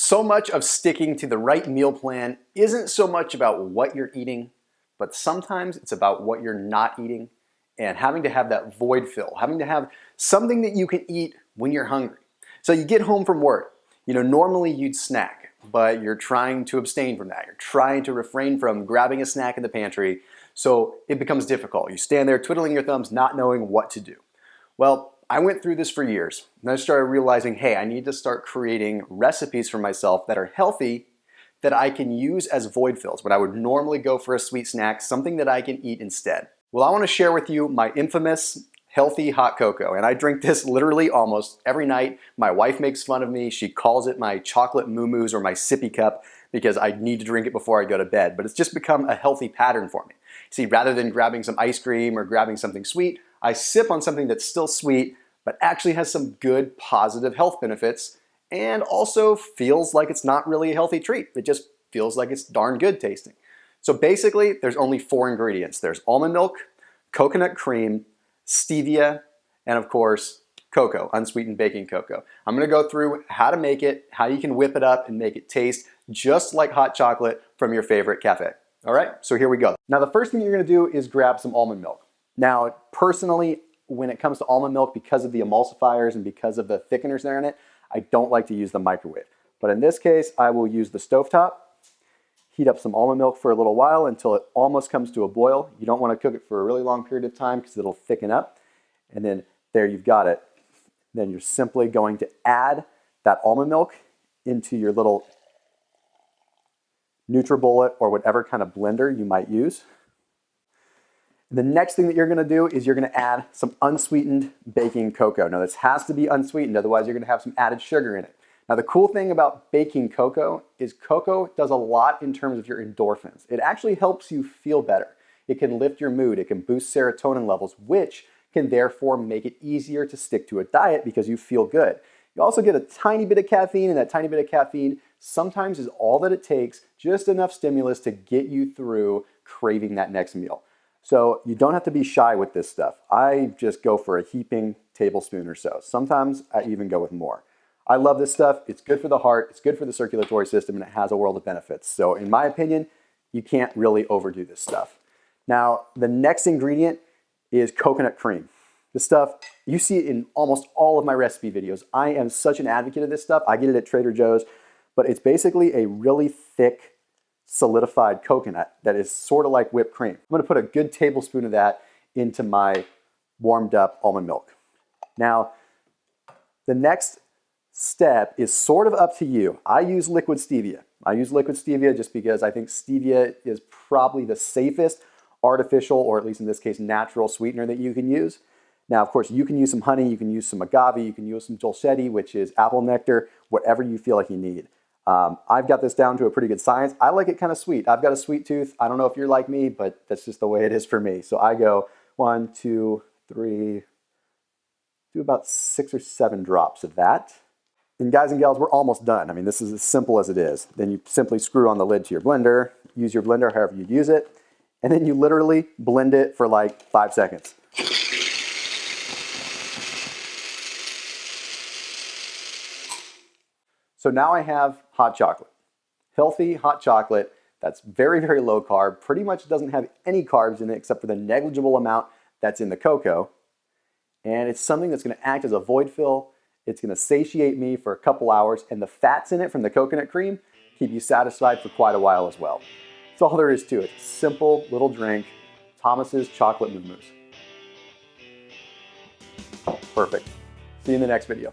So much of sticking to the right meal plan isn't so much about what you're eating, but sometimes it's about what you're not eating and having to have that void fill, having to have something that you can eat when you're hungry. So you get home from work, normally you'd snack, but you're trying to abstain from that. You're trying to refrain from grabbing a snack in the pantry, so it becomes difficult. You stand there twiddling your thumbs, not knowing what to do. Well, I went through this for years, and I started realizing, hey, I need to start creating recipes for myself that are healthy that I can use as void fills when I would normally go for a sweet snack, something that I can eat instead. Well, I want to share with you my infamous healthy hot cocoa, and I drink this literally almost every night. My wife makes fun of me. She calls it my chocolate moo-moos or my sippy cup because I need to drink it before I go to bed, but it's just become a healthy pattern for me. See, rather than grabbing some ice cream or grabbing something sweet, I sip on something that's still sweet, but actually has some good positive health benefits and also feels like it's not really a healthy treat. It just feels like it's darn good tasting. So basically, there's only 4 ingredients. There's almond milk, coconut cream, stevia, and of course, cocoa, unsweetened baking cocoa. I'm gonna go through how to make it, how you can whip it up and make it taste just like hot chocolate from your favorite cafe. All right, so here we go. Now the first thing you're gonna do is grab some almond milk. Now, personally, when it comes to almond milk, because of the emulsifiers and because of the thickeners that are in it, I don't like to use the microwave. But in this case, I will use the stovetop, heat up some almond milk for a little while until it almost comes to a boil. You don't want to cook it for a really long period of time because it'll thicken up. And then there you've got it. Then you're simply going to add that almond milk into your little NutriBullet or whatever kind of blender you might use. The next thing that you're going to do is you're going to add some unsweetened baking cocoa. Now this has to be unsweetened, otherwise you're going to have some added sugar in it. Now the cool thing about baking cocoa is cocoa does a lot in terms of your endorphins. It actually helps you feel better. It can lift your mood, it can boost serotonin levels, which can therefore make it easier to stick to a diet because you feel good. You also get a tiny bit of caffeine, and that tiny bit of caffeine sometimes is all that it takes, just enough stimulus to get you through craving that next meal. So you don't have to be shy with this stuff. I just go for a heaping tablespoon or so. Sometimes I even go with more. I love this stuff. It's good for the heart, it's good for the circulatory system, and it has a world of benefits. So in my opinion, you can't really overdo this stuff. Now, the next ingredient is coconut cream. This stuff, you see it in almost all of my recipe videos. I am such an advocate of this stuff. I get it at Trader Joe's, but it's basically a really thick, solidified coconut that is sort of like whipped cream. I'm gonna put a good tablespoon of that into my warmed up almond milk. Now, the next step is sort of up to you. I use liquid stevia. I use liquid stevia just because I think stevia is probably the safest artificial, or at least in this case, natural sweetener that you can use. Now, of course, you can use some honey, you can use some agave, you can use some dolcetti, which is apple nectar, whatever you feel like you need. I've got this down to a pretty good science. I like it kind of sweet. I've got a sweet tooth. I don't know if you're like me, but that's just the way it is for me. So I go 1, 2, 3, do about 6 or 7 drops of that. And guys and gals, we're almost done. I mean, this is as simple as it is. Then you simply screw on the lid to your blender, use your blender however you use it, and then you literally blend it for like 5 seconds. So now I have hot chocolate. Healthy hot chocolate that's very, very low carb, pretty much doesn't have any carbs in it except for the negligible amount that's in the cocoa. And it's something that's gonna act as a void fill. It's gonna satiate me for a couple hours, and the fats in it from the coconut cream keep you satisfied for quite a while as well. That's all there is to it. Simple little drink, Thomas's chocolate moo-moos. Perfect. See you in the next video.